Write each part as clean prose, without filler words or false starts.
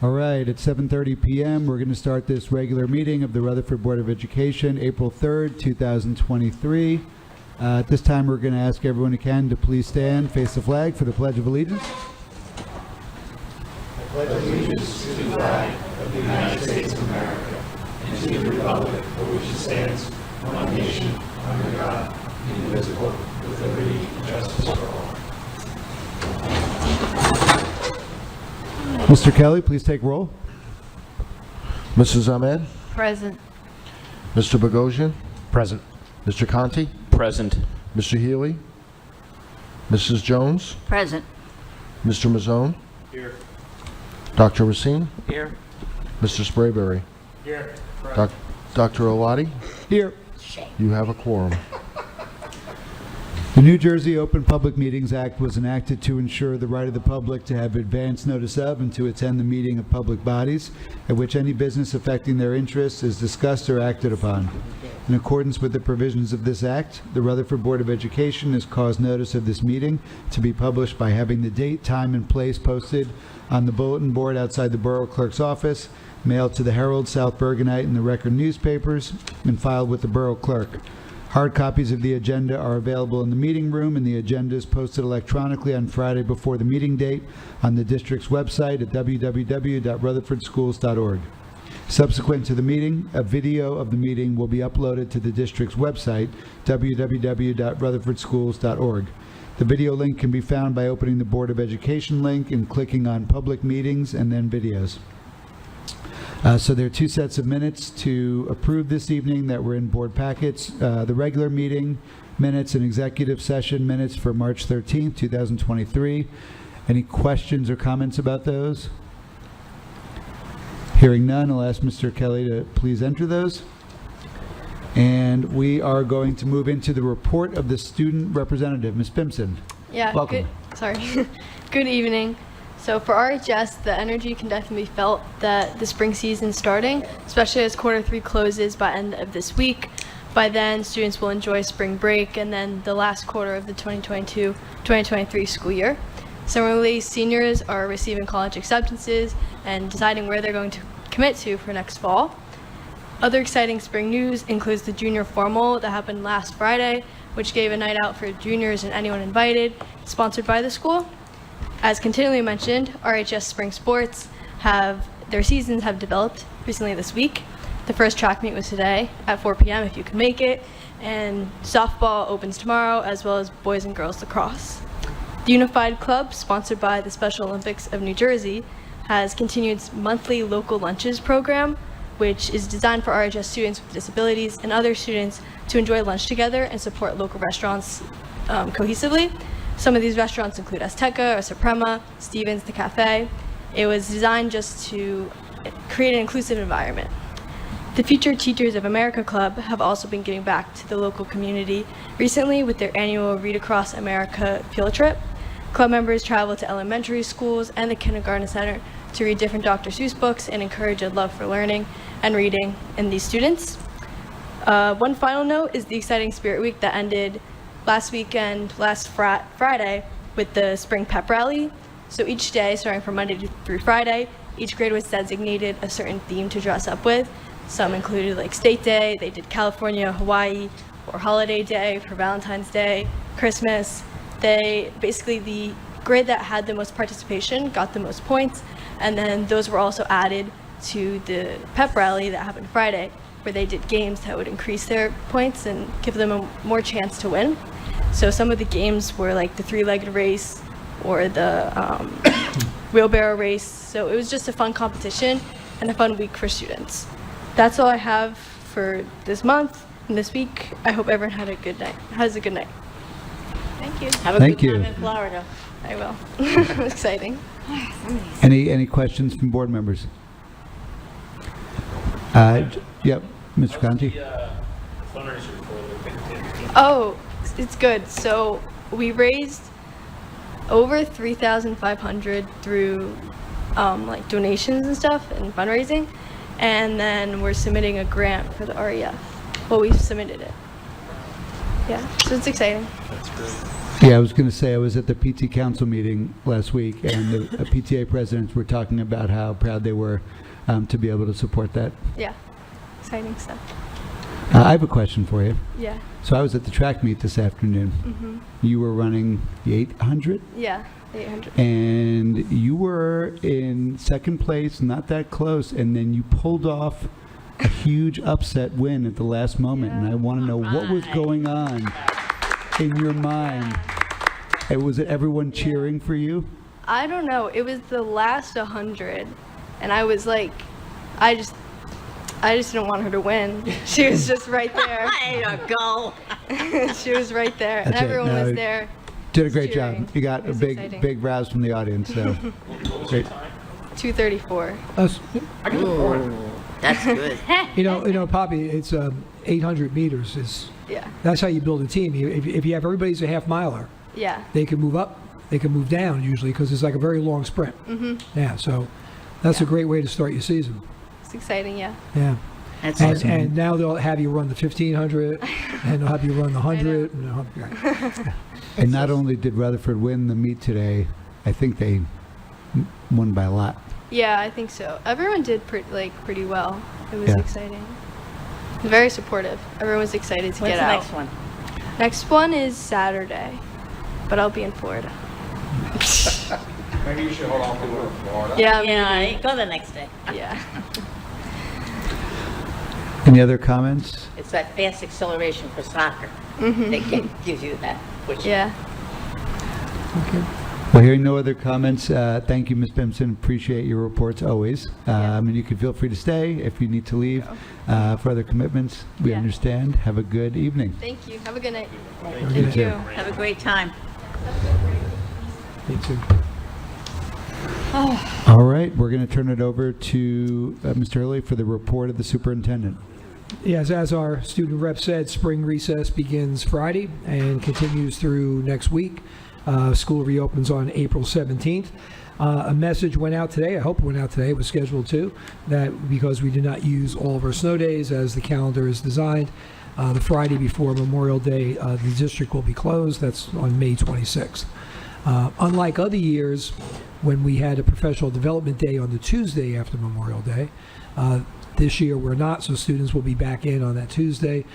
All right, at 7:30 p.m., we're going to start this regular meeting of the Rutherford Board of Education, April 3rd, 2023. At this time, we're going to ask everyone who can to please stand, face the flag for the Pledge of Allegiance. I pledge allegiance to the flag of the United States of America and to the republic for which it stands, one nation, under God, indivisible, with liberty and justice for all. Mr. Kelly, please take roll. Mrs. Ahmed? Present. Mr. Bogosian? Present. Mr. Conti? Present. Mr. Healy? Mrs. Jones? Present. Mr. Mazzone? Here. Dr. Racine? Here. Mr. Sprayberry? Here. Dr. Olati? Here. You have a quorum. The New Jersey Open Public Meetings Act was enacted to ensure the right of the public to have advance notice of and to attend the meeting of public bodies at which any business affecting their interests is discussed or acted upon. In accordance with the provisions of this act, the Rutherford Board of Education has caused notice of this meeting to be published by having the date, time, and place posted on the bulletin board outside the Borough Clerk's office, mailed to the Herald, South Bergenite, and the Record newspapers, and filed with the Borough Clerk. Hard copies of the agenda are available in the meeting room, and the agenda is posted electronically on Friday before the meeting date on the district's website at www.rutherfordschools.org. Subsequent to the meeting, a video of the meeting will be uploaded to the district's website, www.rutherfordschools.org. The video link can be found by opening the Board of Education link and clicking on Public Meetings and then Videos. So there are two sets of minutes to approve this evening that were in board packets. The regular meeting minutes and executive session minutes for March 13th, 2023. Any questions or comments about those? Hearing none, I'll ask Mr. Kelly to please enter those. And we are going to move into the report of the student representative. Ms. Bimson. Yeah. Welcome. Good evening. So for RHS, the energy can definitely be felt that the spring season is starting, especially as quarter 3 closes by end of this week. By then, students will enjoy spring break and then the last quarter of the 2022-2023 school year. Similarly, seniors are receiving college acceptances and deciding where they're going to commit to for next fall. Other exciting spring news includes the junior formal that happened last Friday, which gave a night out for juniors and anyone invited, sponsored by the school. As continually mentioned, RHS spring sports their seasons have developed recently this week. The first track meet was today at 4 p.m. if you can make it, and softball opens tomorrow, as well as boys and girls lacrosse. The Unified Club, sponsored by the Special Olympics of New Jersey, has continued its monthly local lunches program, which is designed for RHS students with disabilities and other students to enjoy lunch together and support local restaurants cohesively. Some of these restaurants include Azteca or Suprema, Stevens, the Cafe. It was designed just to create an inclusive environment. The Future Teachers of America Club have also been giving back to the local community recently with their annual Read Across America field trip. Club members travel to elementary schools and the kindergarten center to read different Dr. Seuss books and encourage a love for learning and reading in these students. One final note is the exciting Spirit Week that ended last Friday with the spring pep rally. So each day, starting from Monday through Friday, each grade was designated a certain theme to dress up with. Some included like State Day, they did California, Hawaii, or Holiday Day for Valentine's Day, Christmas. The grade that had the most participation got the most points, and then those were also added to the pep rally that happened Friday, where they did games that would increase their points and give them a more chance to win. So some of the games were like the 3-legged race or the wheelbarrow race. So it was just a fun competition and a fun week for students. That's all I have for this month and this week. I hope everyone has a good night. Thank you. Have a Thank good you. time in Florida. I will. Exciting. Any questions from board members? Yep, Mr. Conti. Oh, it's good. So we raised over $3,500 through like donations and stuff and fundraising, and then we're submitting a grant for the REF. Well, we submitted it. Yeah, so it's exciting. That's great. Yeah, I was going to say, I was at the PT Council meeting last week, and the PTA presidents were talking about how proud they were to be able to support that. Yeah, exciting stuff. I have a question for you. Yeah. So I was at the track meet this afternoon. Mhm. You were running the 800, Yeah, 800. and you were in second place, not that close, and then you pulled off a huge upset win at the last moment. And I want to know what was going on in your mind. And was it everyone cheering for you? I don't know. It was the last 100, and I was like, I just didn't want her to win. She was just right there. Way to go. She was right there, and That's it. everyone No, was there. Did a great cheering. job. You got It a was big, exciting. big rouse from the audience. So great. 2:34. That's good. You know, Poppy, it's 800 meters. Yeah, That's how you build a team. If you have everybody's a half miler, yeah, they can move up, they can move down usually because it's like a very long sprint. Mhm. Yeah, so that's a great way to start your season. it's exciting. Yeah, Yeah. That's And, awesome. and now they'll have you run the 1500, and they'll have you run the 100. And And not only did Rutherford win the meet today, I think they won by a lot. yeah, I think so. Everyone did pretty well. It was Yeah. exciting. Very supportive. Everyone was excited to When's get the out. next one? Next one is Saturday, but I'll be in Florida. Maybe you should hold on to it in Florida. Yeah, Yeah, go the next day. yeah. Any other comments? It's that fast acceleration for soccer. Mhm. They give you that push. Yeah. Well, hearing no other comments, thank you, Ms. Bimson. Appreciate your reports always. Yeah. And you can feel free to stay if you need to leave for other commitments. We Yeah. understand. Have a good evening. Thank you. Have a good night. Thank you. Have a great time. Me too. All right, we're going to turn it over to Mr. Hurley for the report of the superintendent. Yes, as our student rep said, spring recess begins Friday and continues through next week. School reopens on April 17th. A message went out today, I hope it went out today, it was scheduled to, that because we did not use all of our snow days as the calendar is designed, the Friday before Memorial Day, the district will be closed. That's on May 26th. Unlike other years, when we had a professional development day on the Tuesday after Memorial Day, this year we're not, so students will be back in on that Tuesday.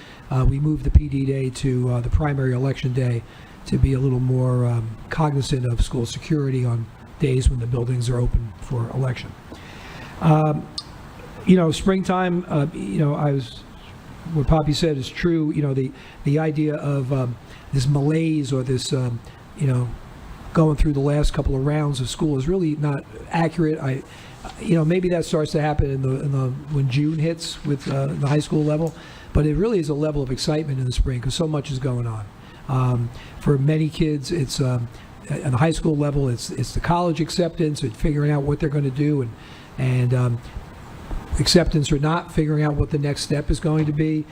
We moved the PD day to the primary election day to be a little more cognizant of school security on days when the buildings are open for election. Springtime, what Poppy said is true. The idea of this malaise or this, going through the last couple of rounds of school is really not accurate. Maybe that starts to happen in the when June hits with the high school level, but it really is a level of excitement in the spring because so much is going on. For many kids, it's at the high school level, it's the college acceptance and figuring out what they're going to do, and acceptance or not, figuring out what the next step is going to be.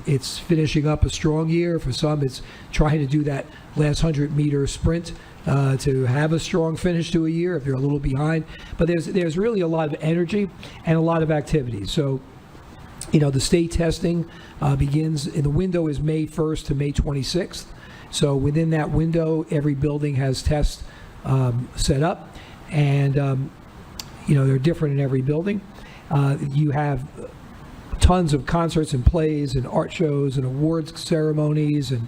It's finishing up a strong year. For some, it's trying to do that last 100-meter sprint to have a strong finish to a year if they're a little behind. But there's really a lot of energy and a lot of activity. So, the state testing begins, and the window is May 1st to May 26th. So within that window, every building has tests set up, and they're different in every building. You have tons of concerts and plays and art shows and awards ceremonies and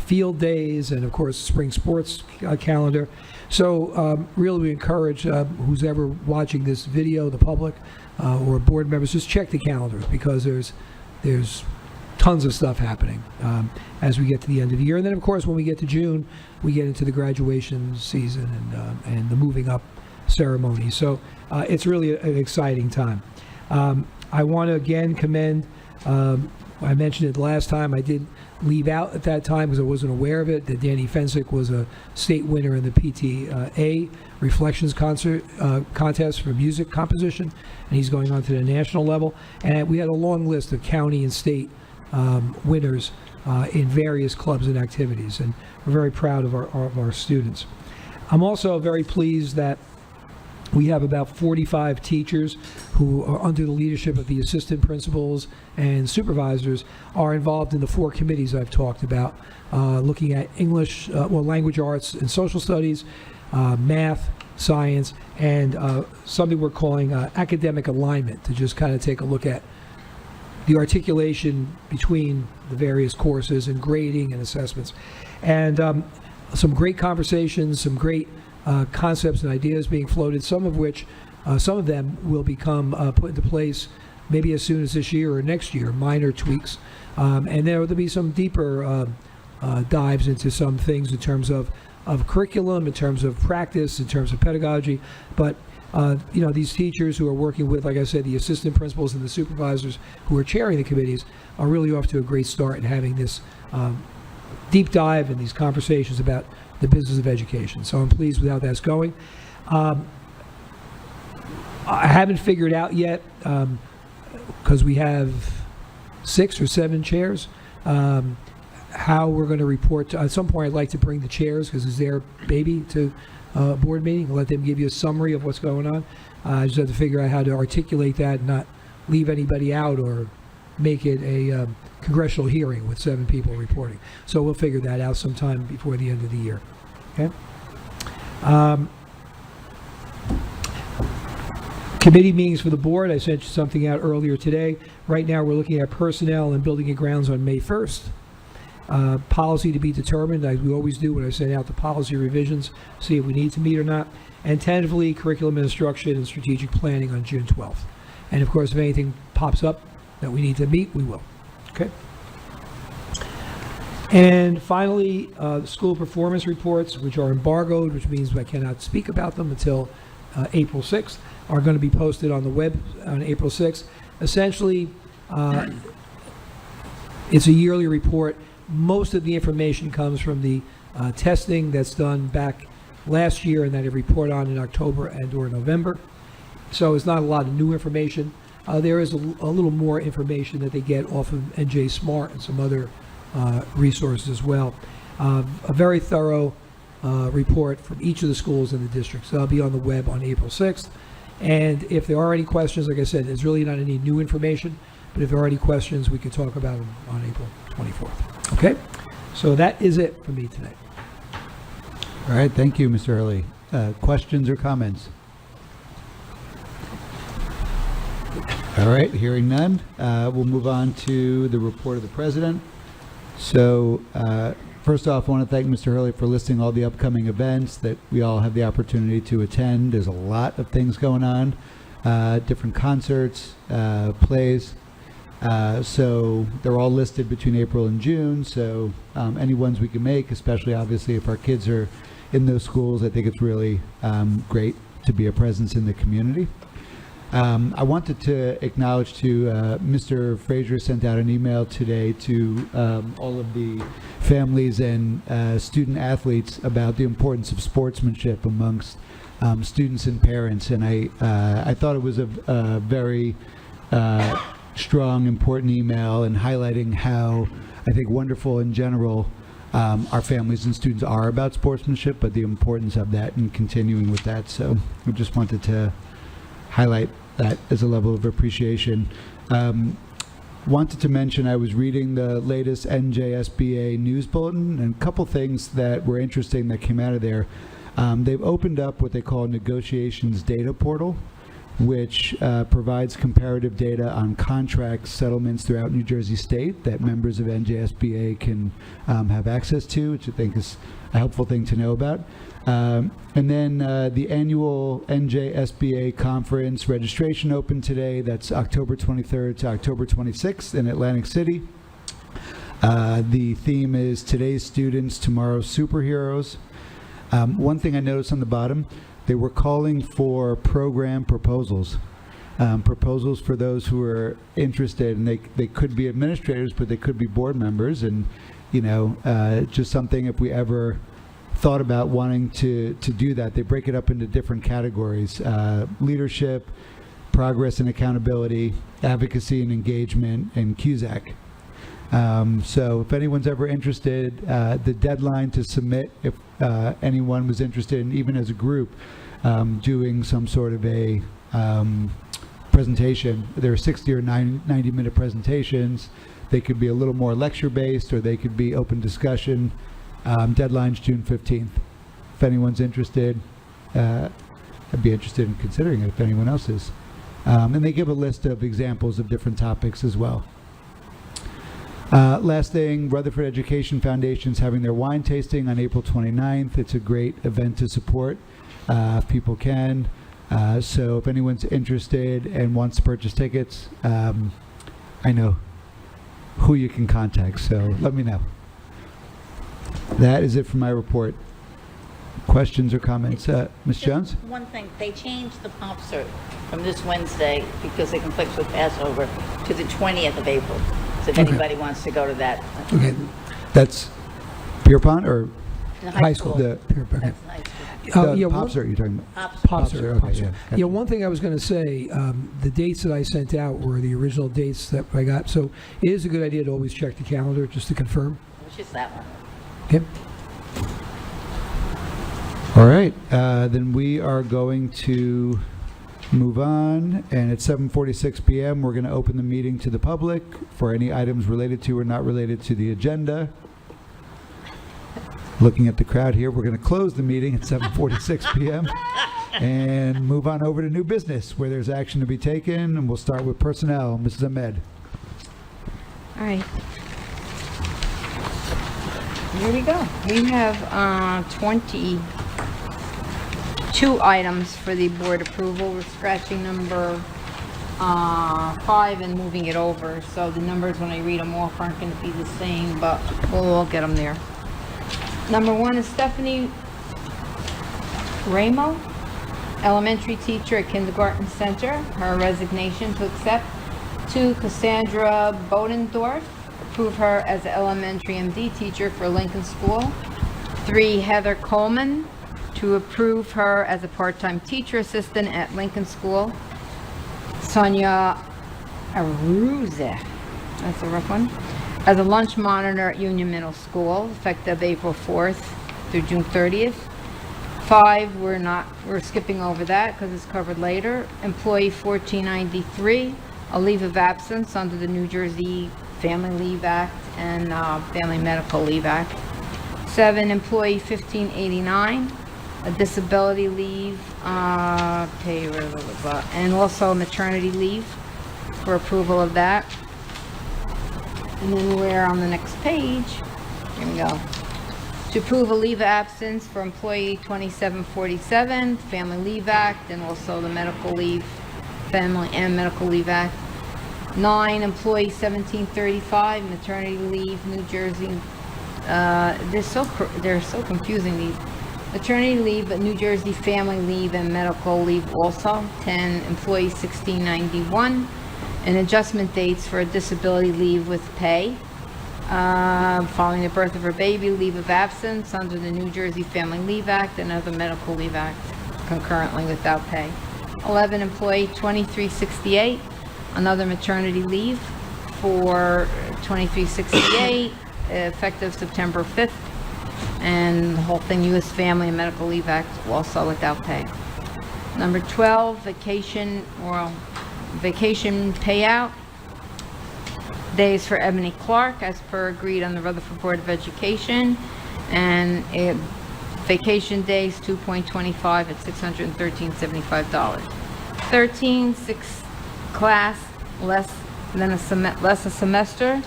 field days and, of course, spring sports calendar. So really we encourage who's ever watching this video, the public or board members, just check the calendars because there's tons of stuff happening as we get to the end of the year. And then, of course, when we get to June, we get into the graduation season and the moving up ceremony. So it's really an exciting time. I want to again commend, I mentioned it last time, I did leave out at that time because I wasn't aware of it, that Danny Fensick was a state winner in the PTA Reflections contest for music composition, and he's going on to the national level. And we had a long list of county and state winners in various clubs and activities, and we're very proud of our students. I'm also very pleased that We have about 45 teachers who are under the leadership of the assistant principals and supervisors are involved in the 4 committees I've talked about, looking at English, language arts and social studies, math, science, and something we're calling academic alignment, to just kind of take a look at the articulation between the various courses and grading and assessments. And some great conversations, some great concepts and ideas being floated, some of them will become put into place maybe as soon as this year or next year, minor tweaks. And there will be some deeper dives into some things in terms of curriculum, in terms of practice, in terms of pedagogy. But these teachers who are working with, like I said, the assistant principals and the supervisors who are chairing the committees are really off to a great start in having this deep dive and these conversations about the business of education. So I'm pleased with how that's going. I haven't figured out yet, because we have 6 or 7 chairs, how we're going to report. At some point, I'd like to bring the chairs, because it's their baby, to a board meeting and let them give you a summary of what's going on. I just have to figure out how to articulate that and not leave anybody out or make it a congressional hearing with 7 people reporting. So we'll figure that out sometime before the end of the year. Okay. Committee meetings for the board. I sent you something out earlier today. Right now, we're looking at personnel and building and grounds on May 1st. Policy to be determined, as we always do when I send out the policy revisions, see if we need to meet or not. And tentatively, curriculum and instruction and strategic planning on June 12th. And of course, if anything pops up that we need to meet, we will. Okay. And finally, school performance reports, which are embargoed, which means I cannot speak about them until April 6th, are going to be posted on the web on April 6th. Essentially, it's a yearly report. Most of the information comes from the testing that's done back last year and that I report on in October and or November. So it's not a lot of new information. There is a little more information that they get off of NJ Smart and some other resources as well. A very thorough report from each of the schools in the district. So that'll be on the web on April 6th. And if there are any questions, like I said, there's really not any new information, but if there are any questions, we can talk about them on April 24th. Okay? So that is it for me tonight. All right, thank you, Mr. Hurley. Questions or comments? All right, hearing none, we'll move on to the report of the president. So, first off, I want to thank Mr. Hurley for listing all the upcoming events that we all have the opportunity to attend. There's a lot of things going on, different concerts, plays. So they're all listed between April and June. So any ones we can make, especially obviously if our kids are in those schools, I think it's really great to be a presence in the community. I wanted to acknowledge to Mr. Frazier sent out an email today to all of the families and student athletes about the importance of sportsmanship amongst students and parents. And I thought it was a very strong, important email, and highlighting how I think wonderful in general our families and students are about sportsmanship, but the importance of that and continuing with that. So I just wanted to highlight that as a level of appreciation. Wanted to mention I was reading the latest NJSBA news bulletin, and a couple things that were interesting that came out of there. They've opened up what they call negotiations data portal, which provides comparative data on contract settlements throughout New Jersey State that members of NJSBA can have access to, which I think is a helpful thing to know about. And then the annual NJSBA conference registration opened today. That's October 23rd to October 26th in Atlantic City. The theme is Today's Students, Tomorrow's Superheroes. One thing I noticed on the bottom, they were calling for program proposals. Proposals for those who are interested, and they could be administrators, but they could be board members, and just something if we ever thought about wanting to do that. They break it up into different categories: leadership, progress and accountability, advocacy and engagement, and CUSAC. So if anyone's ever interested, the deadline to submit, if anyone was interested in, even as a group, doing some sort of a presentation. There are 60 or 90-minute presentations. They could be a little more lecture-based, or they could be open discussion. Deadline's June 15th. If anyone's interested, I'd be interested in considering it if anyone else is. And they give a list of examples of different topics as well. Last thing, Rutherford Education Foundation's having their wine tasting on April 29th. It's a great event to support if people can. So if anyone's interested and wants to purchase tickets, I know who you can contact, so let me know. That is it for my report. Questions or comments? Ms. Just Jones? One thing, they changed the concert from this Wednesday because it conflicts with Passover to the 20th of April. So if Okay. anybody wants to go to that. Okay. That's Pierpont or In High school. the That's nice. the Yeah, Pops you're talking about? Pops. Pops Popser, are, okay, Pops are. yeah, Yeah, gotcha. one thing I was going to say, the dates that I sent out were the original dates that I got. So it is a good idea to always check the calendar just to confirm. Which is that one. Okay. All right, then we are going to move on, and at 7:46 p.m. we're going to open the meeting to the public for any items related to or not related to the agenda. Looking at the crowd here, we're going to close the meeting at 7:46 p.m. and move on over to new business where there's action to be taken, and we'll start with personnel. Mrs. Ahmed. All right. Here we go. We have 22 items for the board approval. We're scratching number 5 and moving it over. So the numbers, when I read them off, aren't going to be the same, but we'll all get them there. Number 1 is Stephanie Ramo, elementary teacher at Kindergarten Center. Her resignation to accept. 2, Cassandra Bodendorf, approve her as an elementary MD teacher for Lincoln School. 3, Heather Coleman, to approve her as a part-time teacher assistant at Lincoln School. Sonia Aruze, that's a rough one, as a lunch monitor at Union Middle School, effective April 4th through June 30th. 5, we're skipping over that because it's covered later. Employee 1493, a leave of absence under the New Jersey Family Leave Act and Family Medical Leave Act. 7, employee 1589, a disability leave, and also maternity leave for approval of that. And then we're on the next page. Here we go. To approve a leave of absence for employee 2747, Family Leave Act, and also the Medical Leave, Family and Medical Leave Act. 9, employee 1735, maternity leave, New Jersey. They're so confusing, these. Maternity leave, but New Jersey family leave and medical leave also. 10, employee 1691, and adjustment dates for a disability leave with pay. Following the birth of her baby, leave of absence under the New Jersey Family Leave Act and other Medical Leave Act concurrently without pay. 11, employee 2368, another maternity leave for 2368, effective September 5th. And the whole thing, U.S. Family and Medical Leave Act, also without pay. Number 12, vacation payout. Days for Ebony Clark, as per agreed on the Rutherford Board of Education. And vacation days, 2.25 at $613.75. 13, 6 class, less a semester.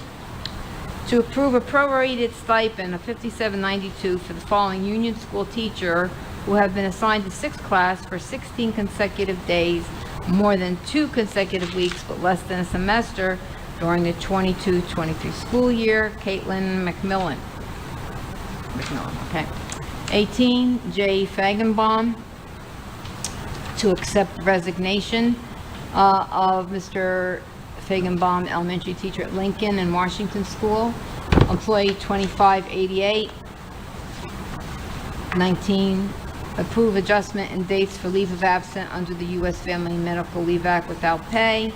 To approve a prorated stipend of $57.92 for the following Union School teacher who have been assigned to 6th class for 16 consecutive days, more than 2 consecutive weeks, but less than a semester during the 22-23 school year. Caitlin McMillan, okay. 18, Jay Fagenbaum, to accept resignation of Mr. Fagenbaum, elementary teacher at Lincoln and Washington School. Employee 2588. 19, approve adjustment in dates for leave of absence under the U.S. Family and Medical Leave Act without pay.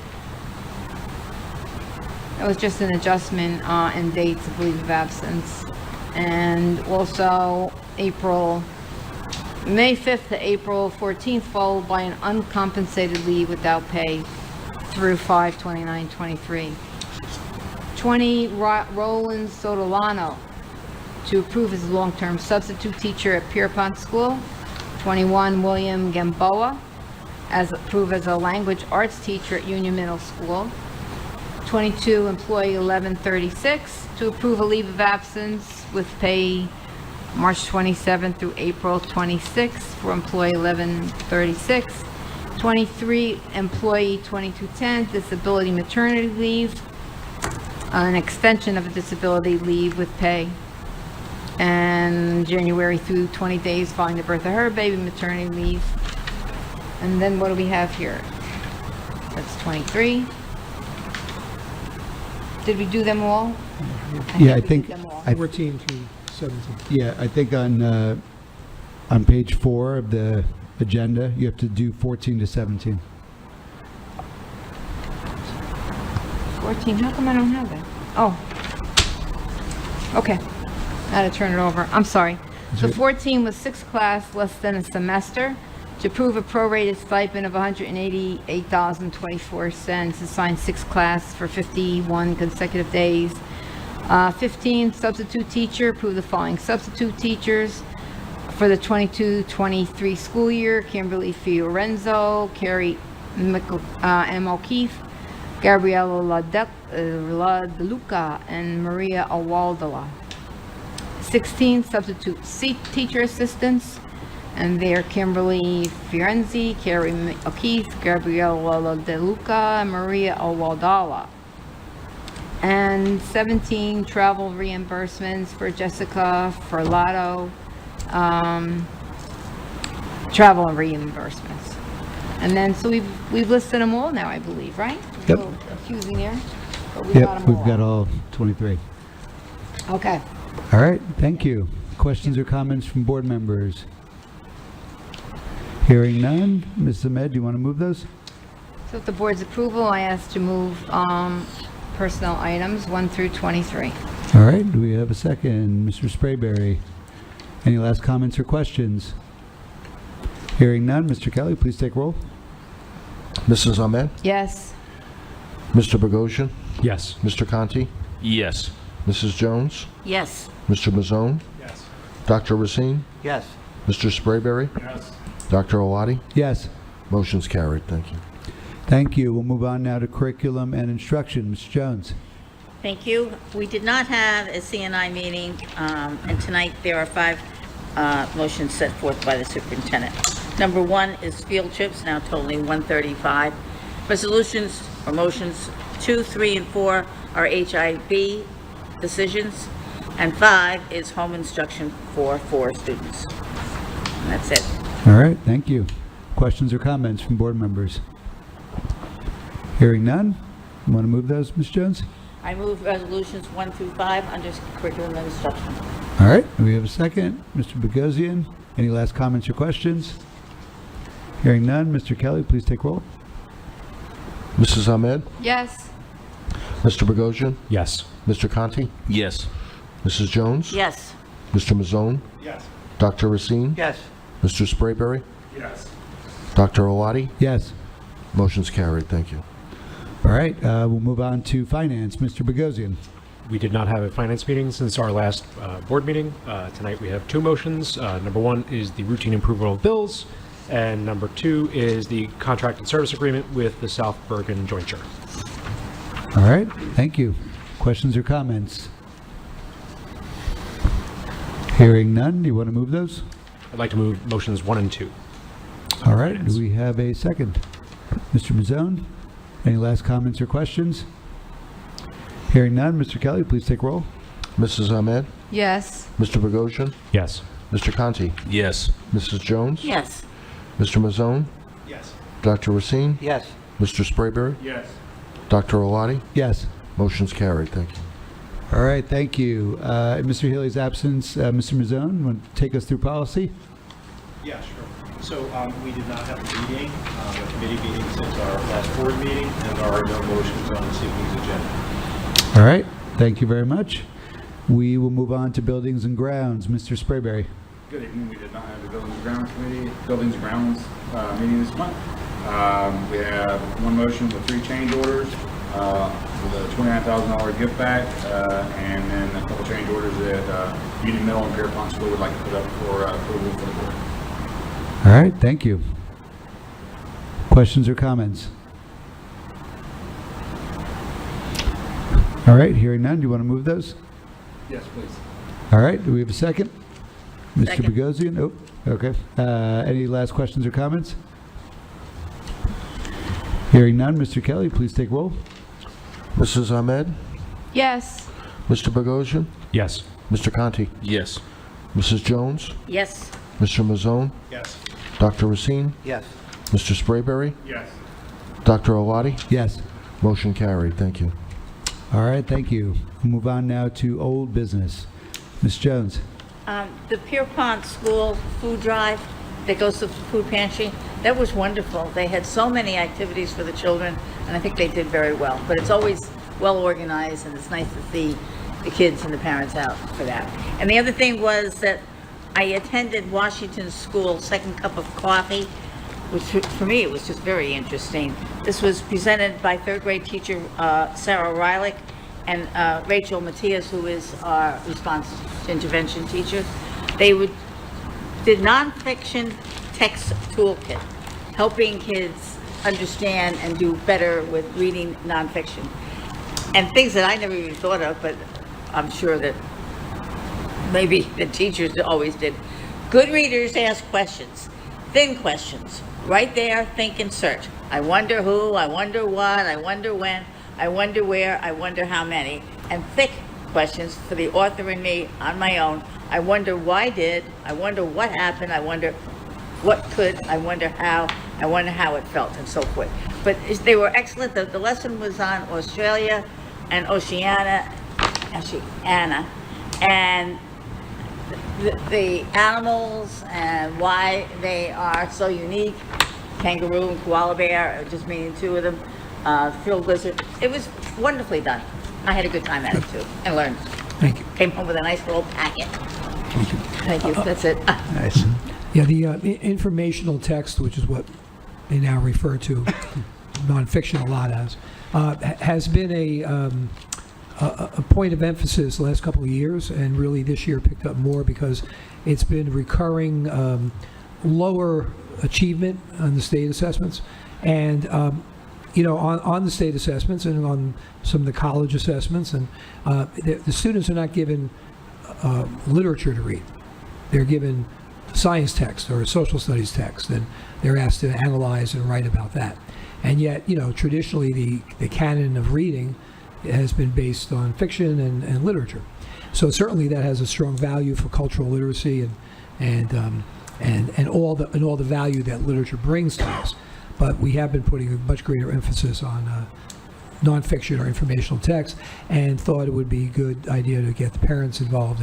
That was just an adjustment in dates of leave of absence. And also May 5th to April 14th, followed by an uncompensated leave without pay through 5/29/23. 20, Roland Sotolano, to approve as a long-term substitute teacher at Pierpont School. 21, William Gamboa, as approved as a language arts teacher at Union Middle School. 22, employee 1136, to approve a leave of absence with pay March 27th through April 26th for employee 1136. 23, employee 2210, disability maternity leave, an extension of a disability leave with pay, and January through 20 days following the birth of her baby, maternity leave. And then what do we have here? That's 23. Did we do them all? Yeah, I we think, did them all. 14 through 17. yeah, I think on page 4 of the agenda, you have to do 14 to 17. 14, how come I don't have that? Oh. Okay. I had to turn it over. I'm sorry. So Okay. 14 was 6th class, less than a semester. To approve a prorated stipend of $188.24, assigned 6th class for 51 consecutive days. 15, substitute teacher, approve the following substitute teachers for the 22-23 school year: Kimberly Fiorenzo, Carrie M. O'Keefe, Gabriella LaDeluca, and Maria Awaldola. 16, substitute teacher assistants, and they are Kimberly Fiorenzi, Carrie O'Keefe, Gabriella LaDeluca, and Maria Awaldola. And 17, travel reimbursements for Jessica Ferlato, travel reimbursements. And then, so we've listed them all now, I believe, right? Yep. A little confusing there, but we got Yep, them all. we've got all 23. Okay. All right, thank you. Questions or comments from board members? Hearing none. Ms. Ahmed, do you want to move those? So with the board's approval, I ask to move personnel items 1 through 23. All right, do we have a second? Mr. Sprayberry, any last comments or questions? Hearing none. Mr. Kelly, please take roll. Mrs. Ahmed? Yes. Mr. Bogosian? Yes. Mr. Conti? Yes. Mrs. Jones? Yes. Mr. Mazzone? Yes. Dr. Racine? Yes. Mr. Sprayberry? Yes. Dr. Oladi? Yes. Motion's carried. Thank you. Thank you. We'll move on now to curriculum and instruction. Ms. Jones. Thank you. We did not have a CNI meeting, and tonight there are 5 motions set forth by the superintendent. Number 1 is field trips, now totaling $135. Resolutions or motions 2, 3, and 4 are HIB decisions, and 5 is home instruction for 4 students. And that's it. All right, thank you. Questions or comments from board members? Hearing none. You want to move those, Ms. Jones? I move resolutions 1 through 5 under curriculum and instruction. All right, do we have a second? Mr. Bogosian, any last comments or questions? Hearing none. Mr. Kelly, please take roll. Mrs. Ahmed? Yes. Mr. Bogosian? Yes. Mr. Conti? Yes. Mrs. Jones? Yes. Mr. Mazzone? Yes. Dr. Racine? Yes. Mr. Sprayberry? Yes. Dr. Oladi? Yes. Motion's carried. Thank you. All right, we'll move on to finance. Mr. Bogosian. We did not have a finance meeting since our last board meeting. Tonight we have 2 motions. Number 1 is the routine approval of bills, and number 2 is the contract and service agreement with the South Bergen Jointure. All right, thank you. Questions or comments? Hearing none. Do you want to move those? I'd like to move motions 1 and 2. All right, do we have a second? Mr. Mazzone, any last comments or questions? Hearing none. Mr. Kelly, please take roll. Mrs. Ahmed? Yes. Mr. Bogosian? Yes. Mr. Conti? Yes. Mrs. Jones? Yes. Mr. Mazzone? Yes. Dr. Racine? Yes. Mr. Sprayberry? Yes. Dr. Oladi? Yes. Motion's carried. Thank you. All right, thank you. In Mr. Healy's absence, Mr. Mazzone, want to take us through policy? Yeah, sure. So we did not have a meeting, a committee meeting since our last board meeting, and there are no motions on this evening's agenda. All right, thank you very much. We will move on to buildings and grounds. Mr. Sprayberry. Good evening. We did not have the Buildings and Grounds Committee, Buildings and Grounds meeting this month. We have one motion with 3 change orders, with a $29,000 gift back, and then a couple change orders that Union Middle and Pierpont School would like to put up for approval for the board. All right, thank you. Questions or comments? All right, hearing none, do you want to move those? Yes, please. All right, do we have a second? Mr. Second. Bogosian? Oh, okay. Any last questions or comments? Hearing none, Mr. Kelly, please take roll. Mrs. Ahmed? Yes. Mr. Bogosian? Yes. Mr. Conti? Yes. Mrs. Jones? Yes. Mr. Mazzone? Yes. Dr. Racine? Yes. Mr. Sprayberry? Yes. Dr. Oladi? Yes. Motion carried. Thank you. All right, thank you. We'll move on now to old business. Ms. Jones? The Pierpont School food drive that goes to the food pantry, that was wonderful. They had so many activities for the children, and I think they did very well. But it's always well organized, and it's nice to see the kids and the parents out for that. And the other thing was that I attended Washington School Second Cup of Coffee, which for me, it was just very interesting. This was presented by third grade teacher Sarah Rylick and Rachel Matias, who is our response to intervention teacher. They did nonfiction text toolkit, helping kids understand and do better with reading nonfiction. And things that I never even thought of, but I'm sure that maybe the teachers always did. Good readers ask questions, thin questions, right there, think and search. I wonder who, I wonder what, I wonder when, I wonder where, I wonder how many. And thick questions for the author and me on my own. I wonder why did, I wonder what happened, I wonder what could, I wonder how it felt, and so forth. But they were excellent. The lesson was on Australia and Oceania, and the animals and why they are so unique. Kangaroo and koala bear, just meeting 2 of them, field lizard. It was wonderfully done. I had a good time at it too, and learned. Thank you. Came home with a nice little packet. Thank you, that's it. Nice. Yeah, the informational text, which is what they now refer to nonfiction a lot as, has been a point of emphasis the last couple of years, and really this year picked up more because it's been recurring lower achievement on the state assessments. And, on the state assessments and on some of the college assessments, and the students are not given literature to read. They're given science text or social studies text, and they're asked to analyze and write about that. And yet, traditionally the canon of reading has been based on fiction and literature. So certainly that has a strong value for cultural literacy and all the value that literature brings to us. But we have been putting a much greater emphasis on nonfiction or informational text, and thought it would be a good idea to get the parents involved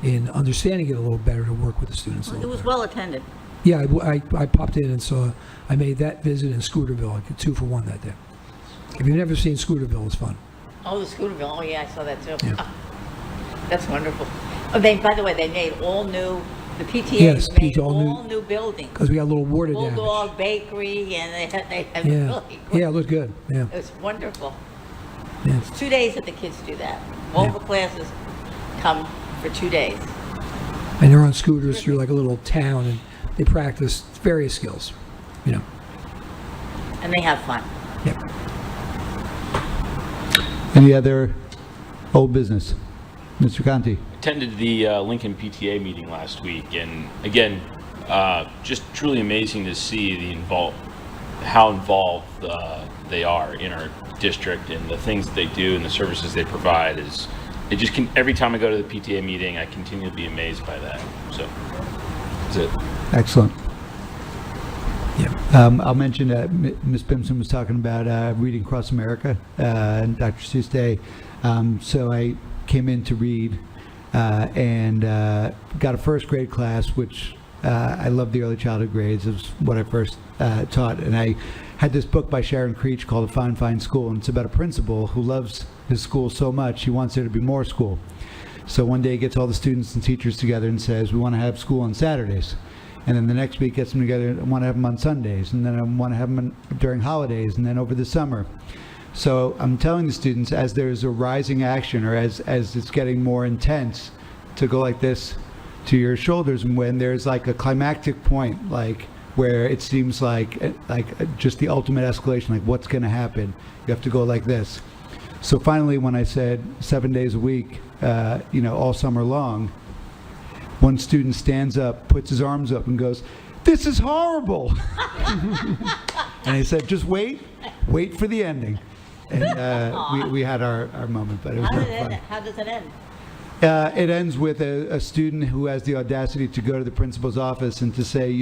in understanding it a little better, to work with the students a It little was better. well attended. Yeah, I popped in and saw. I made that visit in Scooterville. I did 2 for 1 that day. If you've never seen Scooterville, it's fun. Oh, the Scooterville, oh yeah, I saw that too. Yeah. That's wonderful. Oh, by the way, they made all new, the PTA Yes, made all all new- new buildings. Because we got a little water damage. Bulldog Bakery, and they had Yeah, really, yeah, it looked good. Yeah, it was wonderful. yeah. It's 2 days that the kids do that. All Yeah. the classes come for 2 days. And they're on scooters through like a little town, and they practice various skills. And they have fun. Yeah. Any other old business? Mr. Conti? Attended the Lincoln PTA meeting last week, and again, just truly amazing to see how involved they are in our district, and the things that they do and the services they provide every time I go to the PTA meeting, I continue to be amazed by that. So that's it. Excellent. Yeah. I'll mention that Ms. Bimson was talking about reading across America and Dr. Seuss Day. So I came in to read and got a first grade class, which I love the early childhood grades. It was what I first taught. And I had this book by Sharon Creech called A Fine, Fine School, and it's about a principal who loves his school so much he wants there to be more school. So one day he gets all the students and teachers together and says, we want to have school on Saturdays. And then the next week gets them together and want to have them on Sundays. And then I want to have them during holidays and then over the summer. So I'm telling the students, as there's a rising action or as it's getting more intense, to go like this to your shoulders. And when there's like a climactic point, like where it seems like just the ultimate escalation, like what's going to happen, you have to go like this. So finally, when I said 7 days a week, all summer long, one student stands up, puts his arms up and goes, "This is horrible." And I said, just wait for the ending. And we had our moment, but it was really fun. How does it end? It ends with a student who has the audacity to go to the principal's office and to say,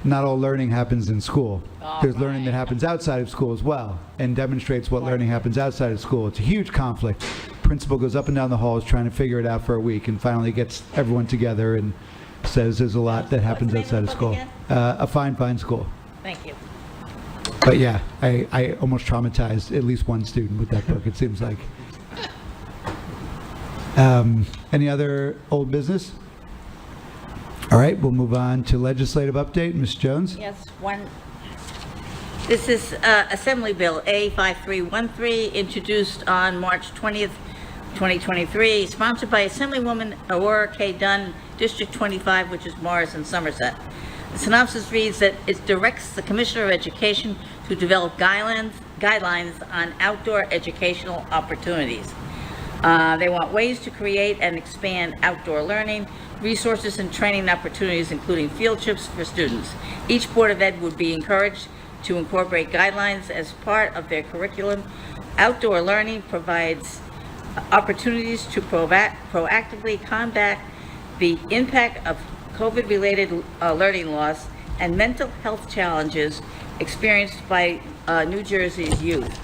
not all learning happens in school. There's learning that happens outside of school as well, and demonstrates what learning happens outside of school. It's a huge conflict. Principal goes up and down the halls trying to figure it out for a week, and finally gets everyone together and says there's a lot that happens outside of school. A Fine, Fine School. Thank you. But yeah, I almost traumatized at least one student with that book, it seems like. Any other old business? All right, we'll move on to legislative update. Ms. Jones? Yes, this is Assembly Bill A5313, introduced on March 20th, 2023, sponsored by Assemblywoman Aurora K. Dunn, District 25, which is Morris and Somerset. The synopsis reads that it directs the Commissioner of Education to develop guidelines on outdoor educational opportunities. They want ways to create and expand outdoor learning, resources and training opportunities, including field trips for students. Each Board of Ed would be encouraged to incorporate guidelines as part of their curriculum. Outdoor learning provides opportunities to proactively combat the impact of COVID-related learning loss and mental health challenges experienced by New Jersey's youth.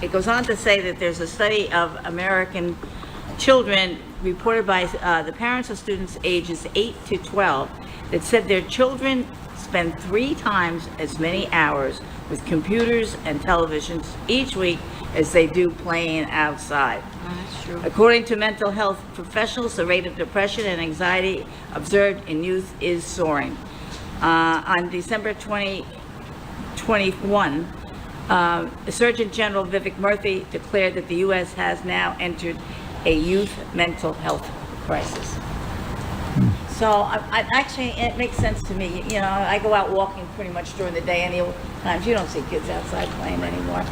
It goes on to say that there's a study of American children reported by the parents of students ages 8 to 12 that said their children spend 3 times as many hours with computers and televisions each week as they do playing outside. That's true. According to mental health professionals, the rate of depression and anxiety observed in youth is soaring. On December 2021, Surgeon General Vivek Murthy declared that the U.S. has now entered a youth mental health crisis. So actually, it makes sense to me. I go out walking pretty much during the day. Any times you don't see kids outside playing anymore.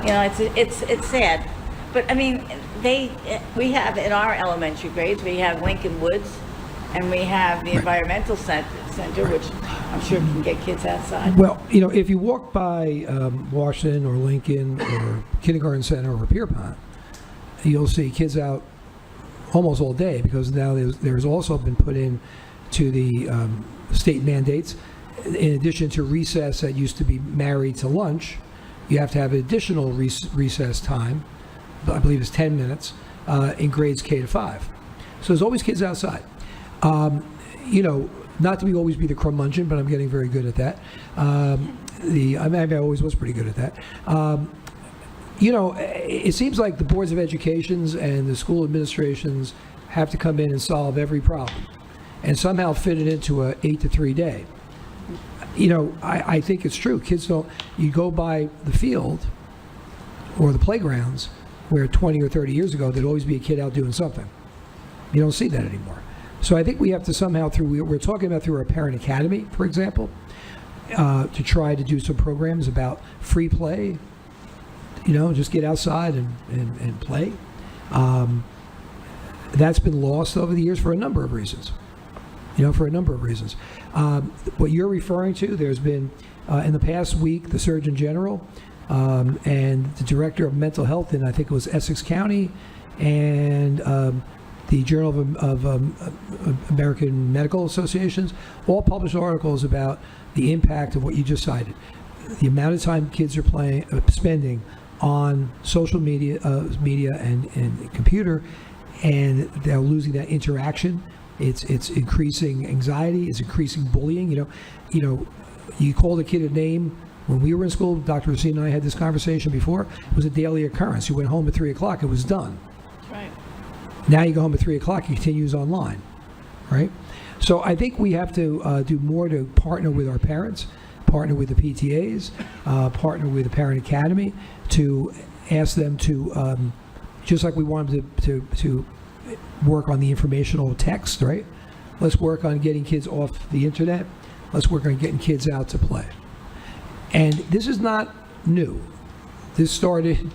It's sad. But I mean, we have in our elementary grades, we have Lincoln Woods, and we have the environmental center, which I'm sure can get kids outside. Well, if you walk by Washington or Lincoln or Kindergarten Center or Pierpont, you'll see kids out almost all day, because now there's also been put in to the state mandates. In addition to recess that used to be married to lunch, you have to have additional recess time. I believe it's 10 minutes in grades K to 5. So there's always kids outside. Not to always be the curmudgeon, but I'm getting very good at that. I always was pretty good at that. It seems like the boards of educations and the school administrations have to come in and solve every problem and somehow fit it into a 8 to 3 day. I think it's true. Kids don't, you go by the field or the playgrounds where 20 or 30 years ago, there'd always be a kid out doing something. You don't see that anymore. So I think we have to somehow, we're talking about through our Parent Academy, for example, to try to do some programs about free play. Just get outside and play. That's been lost over the years for a number of reasons. What you're referring to, there's been, in the past week, the Surgeon General and the Director of Mental Health in, I think it was Essex County, and the Journal of American Medical Associations, all published articles about the impact of what you just cited. The amount of time kids are spending on social media and computer, and they're losing that interaction It's increasing anxiety. It's increasing bullying. You called a kid a name. When we were in school, Dr. Racine and I had this conversation before. It was a daily occurrence. You went home at 3 o'clock. It was done. Right. Now you go home at 3 o'clock. It continues online, right? So I think we have to do more to partner with our parents, partner with the PTAs, partner with the Parent Academy to ask them to, just like we want them to work on the informational text, right? Let's work on getting kids off the internet. Let's work on getting kids out to play. And this is not new. This started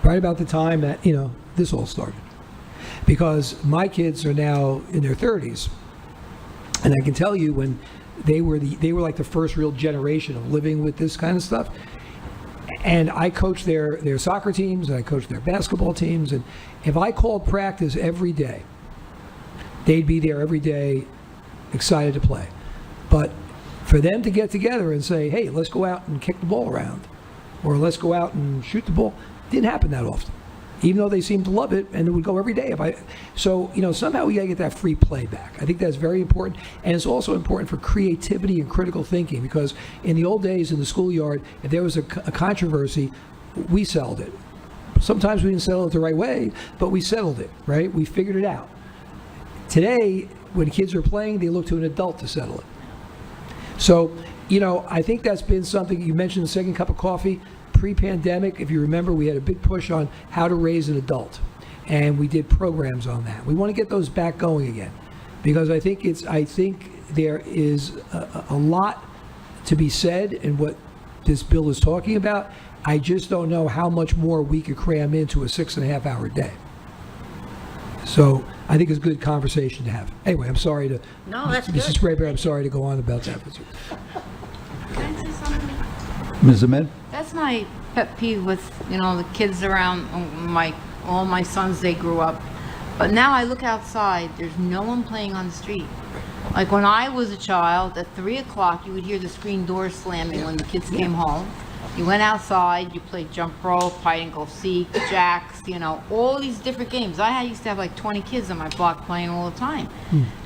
right about the time that, this all started. Because my kids are now in their 30s. And I can tell you when they were like the first real generation of living with this kind of stuff. And I coached their soccer teams, and I coached their basketball teams. And if I called practice every day, they'd be there every day, excited to play. But for them to get together and say, hey, let's go out and kick the ball around, or let's go out and shoot the ball, didn't happen that often. Even though they seemed to love it, and it would go every day. So somehow we got to get that free play back. I think that's very important, and it's also important for creativity and critical thinking, because in the old days in the schoolyard, if there was a controversy, we settled it. Sometimes we didn't settle it the right way, but we settled it, right? We figured it out. Today, when kids are playing, they look to an adult to settle it. So, I think that's been something. You mentioned the second cup of coffee. Pre-pandemic, if you remember, we had a big push on how to raise an adult, and we did programs on that. We want to get those back going again, because I think there is a lot to be said in what this bill is talking about. I just don't know how much more we could cram into a 6.5-hour day. So I think it's a good conversation to have. Anyway, I'm sorry to... No, that's Mrs. good. Sprayberry, I'm sorry to go on about that. Can I say something? Ms. Ahmed? That's my pet peeve with, the kids around all my sons, they grew up. But now I look outside, there's no one playing on the street. Like when I was a child, at 3 o'clock, you would hear the screen doors slamming when the kids came home. You went outside, you played jump rope, hide and go seek, jacks, all these different games. I used to have like 20 kids on my block playing all the time.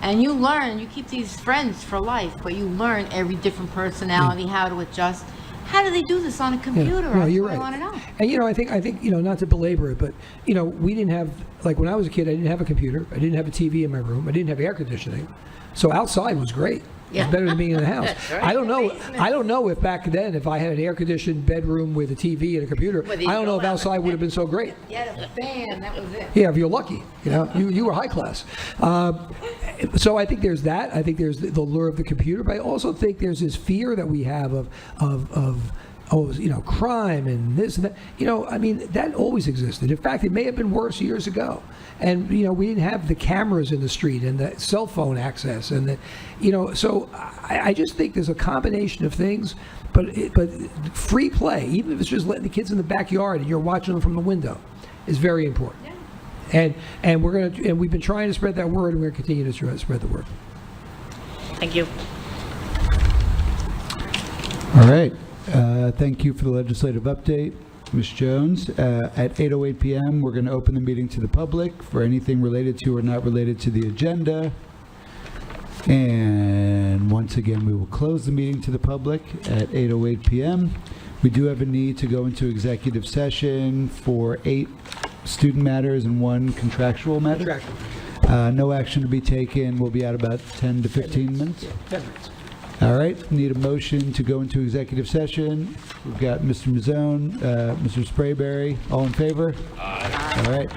And you learn, you keep these friends for life, but you learn every different personality, how to adjust. How do they do this on a computer? Yeah, no, you're That's right. what I want to know. And I think not to belabor it, but we didn't have, like when I was a kid, I didn't have a computer, I didn't have a TV in my room, I didn't have air conditioning, so outside was great. It was better than being in the house. That's right. I don't know if back then, if I had an air conditioned bedroom with a TV and a computer, I don't know if outside would have been so great. Yeah, the fan, that was it. Yeah, if you're lucky, you were high class. So I think there's that. I think there's the lure of the computer, but I also think there's this fear that we have of crime and this and that. That always existed. In fact, it may have been worse years ago. And, we didn't have the cameras in the street and the cell phone access and so I just think there's a combination of things, but free play, even if it's just letting the kids in the backyard and you're watching them from the window, is very important. Yeah. And we've been trying to spread that word, and we're going to continue to try to spread the word. Thank you. All right. Thank you for the legislative update, Ms. Jones. At 8:08 p.m., we're going to open the meeting to the public for anything related to or not related to the agenda. And once again, we will close the meeting to the public at 8:08 p.m. We do have a need to go into executive session for 8 student matters and 1 contractual matter. No action to be taken. We'll be out about 10 to 15 minutes. 10 minutes. All right, need a motion to go into executive session. We've got Mr. Mazzone, Mr. Sprayberry. All in favor? Aye. All right.